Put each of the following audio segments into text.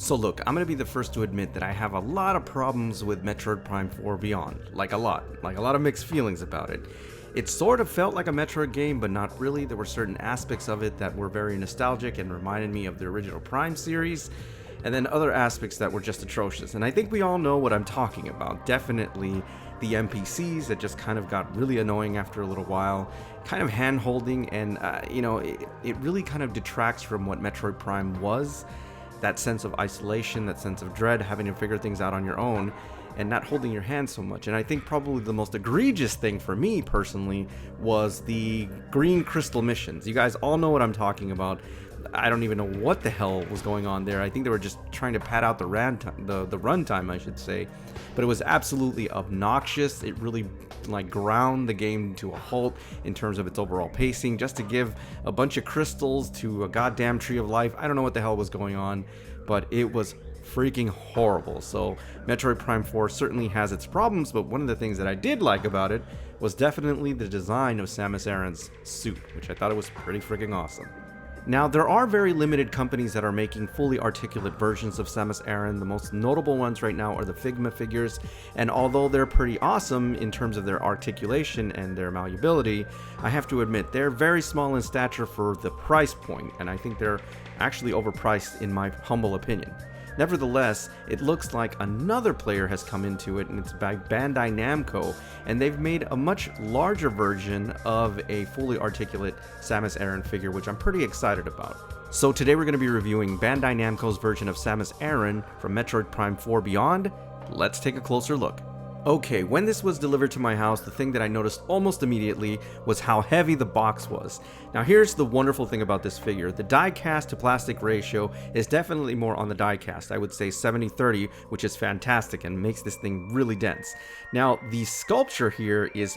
So look, I'm gonna be the first to admit that I have a lot of problems with Metroid Prime 4 Beyond. Like a lot of mixed feelings about it. It sort of felt like a Metroid game, but not really. There were certain aspects of it that were very nostalgic and reminded me of the original Prime series, and then other aspects that were just atrocious. And I think we all know what I'm talking about. Definitely the NPCs that just kind of got really annoying after a little while, kind of hand-holding, and it really kind of detracts from what Metroid Prime was. That sense of isolation, that sense of dread, having to figure things out on your own and not holding your hand so much. And I think probably the most egregious thing for me personally was the green crystal missions. You guys all know what I'm talking about. I don't even know what the hell was going on there. I think they were just trying to pad out the runtime, I should say. But it was absolutely obnoxious. It really ground the game to a halt in terms of its overall pacing, just to give a bunch of crystals to a goddamn tree of life. I don't know what the hell was going on, but it was freaking horrible. So Metroid Prime 4 certainly has its problems, but one of the things that I did like about it was definitely the design of Samus Aran's suit, which I thought it was pretty freaking awesome. Now, there are very limited companies that are making fully articulate versions of Samus Aran. The most notable ones right now are the Figma figures, and although they're pretty awesome in terms of their articulation and their malleability, I have to admit they're very small in stature for the price point, and I think they're actually overpriced in my humble opinion. Nevertheless, it looks like another player has come into it, and it's by Bandai Namco, and they've made a much larger version of a fully articulate Samus Aran figure, which I'm pretty excited about. So today we're going to be reviewing Bandai Namco's version of Samus Aran from Metroid Prime 4 Beyond. Let's take a closer look. Okay, when this was delivered to my house, the thing that I noticed almost immediately was how heavy the box was. Now here's the wonderful thing about this figure. The die-cast to plastic ratio is definitely more on the die-cast. I would say 70-30, which is fantastic and makes this thing really dense. Now, the sculpture here is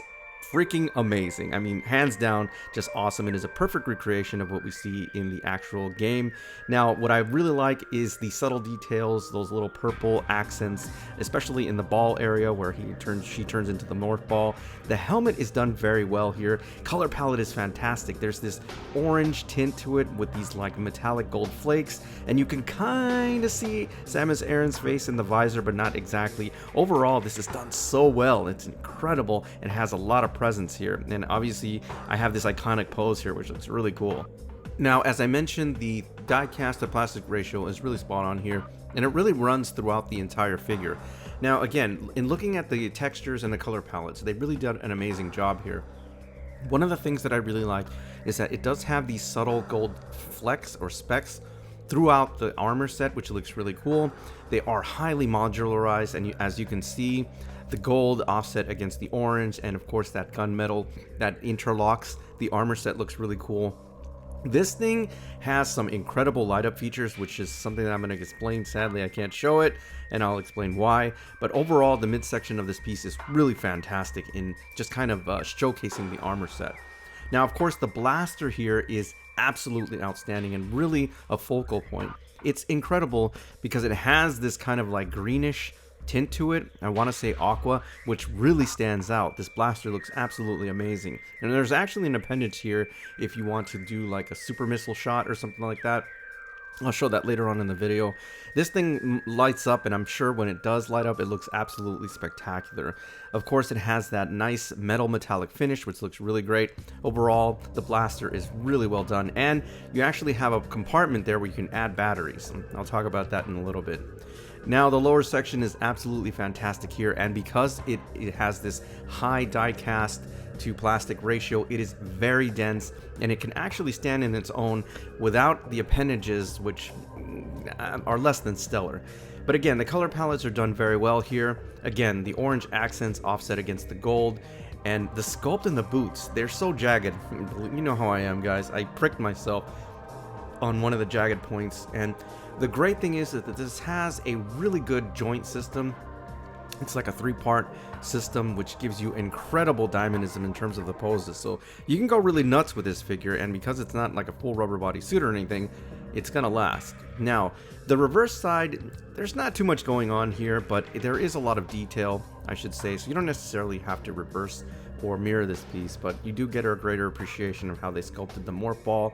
freaking amazing. I mean, hands down, just awesome. It is a perfect recreation of what we see in the actual game. Now, what I really like is the subtle details, those little purple accents, especially in the ball area where she turns into the North Ball. The helmet is done very well here. Color palette is fantastic. There's this orange tint to it with these metallic gold flakes, and you can kind of see Samus Aran's face in the visor, but not exactly. Overall, this is done so well. It's incredible and has a lot of presence here, and obviously I have this iconic pose here, which looks really cool. Now, as I mentioned, the die-cast to plastic ratio is really spot on here, and it really runs throughout the entire figure. Now, again, in looking at the textures and the color palettes, they really did an amazing job here. One of the things that I really like is that it does have these subtle gold flecks or specks throughout the armor set, which looks really cool. They are highly modularized, and as you can see, the gold offset against the orange, and of course that gunmetal that interlocks the armor set looks really cool. This thing has some incredible light up features, which is something that I'm going to explain. Sadly, I can't show it, and I'll explain why. But overall, the midsection of this piece is really fantastic in just kind of showcasing the armor set. Now, of course, the blaster here is absolutely outstanding and really a focal point. It's incredible because it has this kind of greenish tint to it. I want to say aqua, which really stands out. This blaster looks absolutely amazing, and there's actually an appendage here if you want to do a super missile shot or something like that. I'll show that later on in the video. This thing lights up, and I'm sure when it does light up, it looks absolutely spectacular. Of course, it has that nice metallic finish, which looks really great. Overall, the blaster is really well done, and you actually have a compartment there where you can add batteries. I'll talk about that in a little bit. Now, the lower section is absolutely fantastic here, and because it has this high die-cast to plastic ratio, it is very dense, and it can actually stand in its own without the appendages, which are less than stellar. But again, the color palettes are done very well here. Again, the orange accents offset against the gold, and the sculpt in the boots, they're so jagged. You know how I am, guys. I pricked myself on one of the jagged points, and the great thing is that this has a really good joint system. It's like a 3-part system, which gives you incredible dynamism in terms of the poses. So you can go really nuts with this figure, and because it's not like a full rubber body suit or anything, it's gonna last. Now, the reverse side, there's not too much going on here, but there is a lot of detail, I should say, so you don't necessarily have to reverse or mirror this piece, but you do get a greater appreciation of how they sculpted the Morph Ball.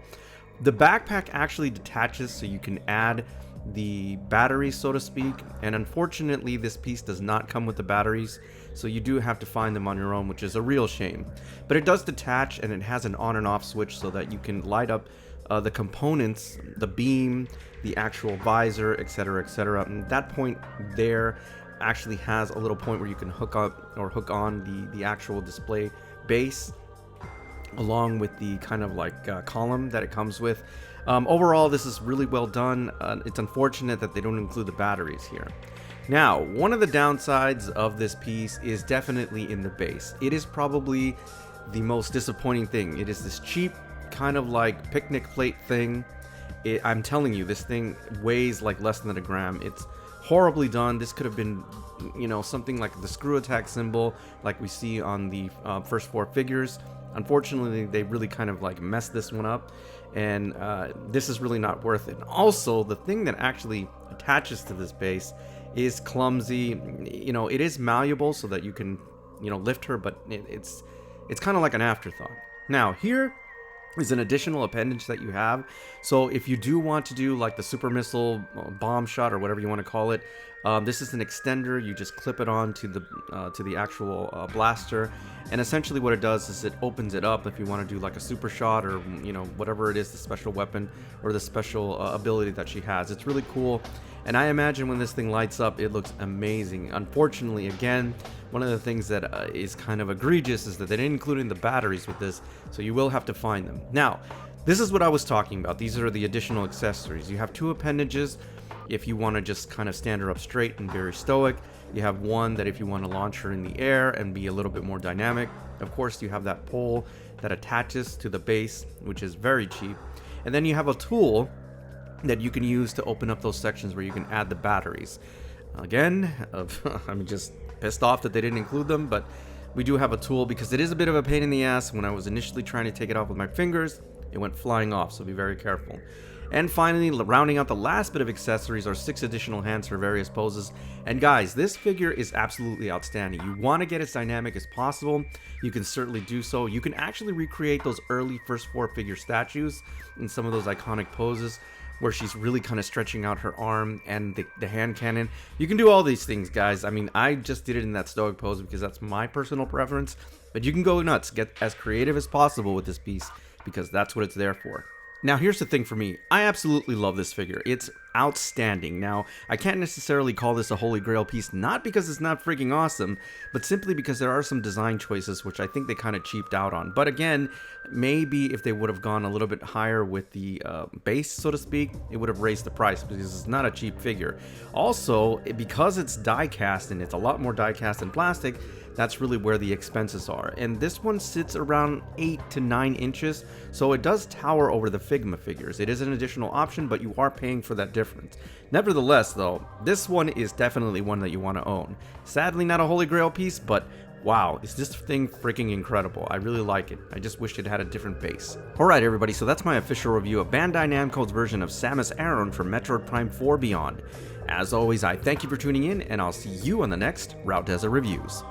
The backpack actually detaches, so you can add the batteries, so to speak, and unfortunately this piece does not come with the batteries, so you do have to find them on your own, which is a real shame. But it does detach, and it has an on and off switch so that you can light up the components, the beam, the actual visor, etc., etc. And that point there actually has a little point where you can hook up or hook on the actual display base, along with the kind of like column that it comes with. Overall, this is really well done. It's unfortunate that they don't include the batteries here. Now, one of the downsides of this piece is definitely in the base. It is probably the most disappointing thing. It is this cheap kind of like picnic plate thing. I'm telling you, this thing weighs like less than a gram. It's horribly done. This could have been, you know, something like the screw attack symbol like we see on the first 4 figures. Unfortunately, they really kind of like messed this one up, and this is really not worth it. Also, the thing that actually attaches to this base is clumsy. You know, it is malleable so that you can, you know, lift her, but it's kind of like an afterthought. Now, here is an additional appendage that you have. So if you do want to do like the super missile bomb shot or whatever you want to call it, this is an extender. You just clip it on to the actual blaster, and essentially what it does is it opens it up if you want to do like a super shot, or you know, whatever it is, the special weapon or the special ability that she has. It's really cool, and I imagine when this thing lights up, it looks amazing. Unfortunately, again, one of the things that is kind of egregious is that they didn't include in the batteries with this, so you will have to find them. Now, this is what I was talking about. These are the additional accessories. You have 2 appendages if you want to just kind of stand her up straight and very stoic. You have one that if you want to launch her in the air and be a little bit more dynamic. Of course, you have that pole that attaches to the base, which is very cheap. And then you have a tool that you can use to open up those sections where you can add the batteries. Again, I'm just pissed off that they didn't include them, but we do have a tool because it is a bit of a pain in the ass. When I was initially trying to take it off with my fingers, it went flying off, so be very careful. And finally, rounding out the last bit of accessories are 6 additional hands for various poses. And guys, this figure is absolutely outstanding. You want to get as dynamic as possible, you can certainly do so. You can actually recreate those early first 4 figure statues in some of those iconic poses where she's really kind of stretching out her arm and the hand cannon. You can do all these things, guys. I mean, I just did it in that stoic pose because that's my personal preference, but you can go nuts, get as creative as possible with this piece because that's what it's there for. Now, here's the thing for me. I absolutely love this figure. It's outstanding. Now, I can't necessarily call this a holy grail piece, not because it's not freaking awesome, but simply because there are some design choices which I think they kind of cheaped out on. But again, maybe if they would have gone a little bit higher with the base, so to speak, it would have raised the price because it's not a cheap figure. Also, because it's die cast and it's a lot more die cast than plastic, that's really where the expenses are. And this one sits around 8 to 9 inches, so it does tower over the Figma figures. It is an additional option, but you are paying for that difference. Nevertheless, though, this one is definitely one that you want to own. Sadly, not a holy grail piece, but wow, is this thing freaking incredible. I really like it. I just wish it had a different base. Alright everybody, so that's my official review of Bandai Namco's version of Samus Aran from Metroid Prime 4 Beyond. As always, I thank you for tuning in, and I'll see you on the next Route Desert Reviews.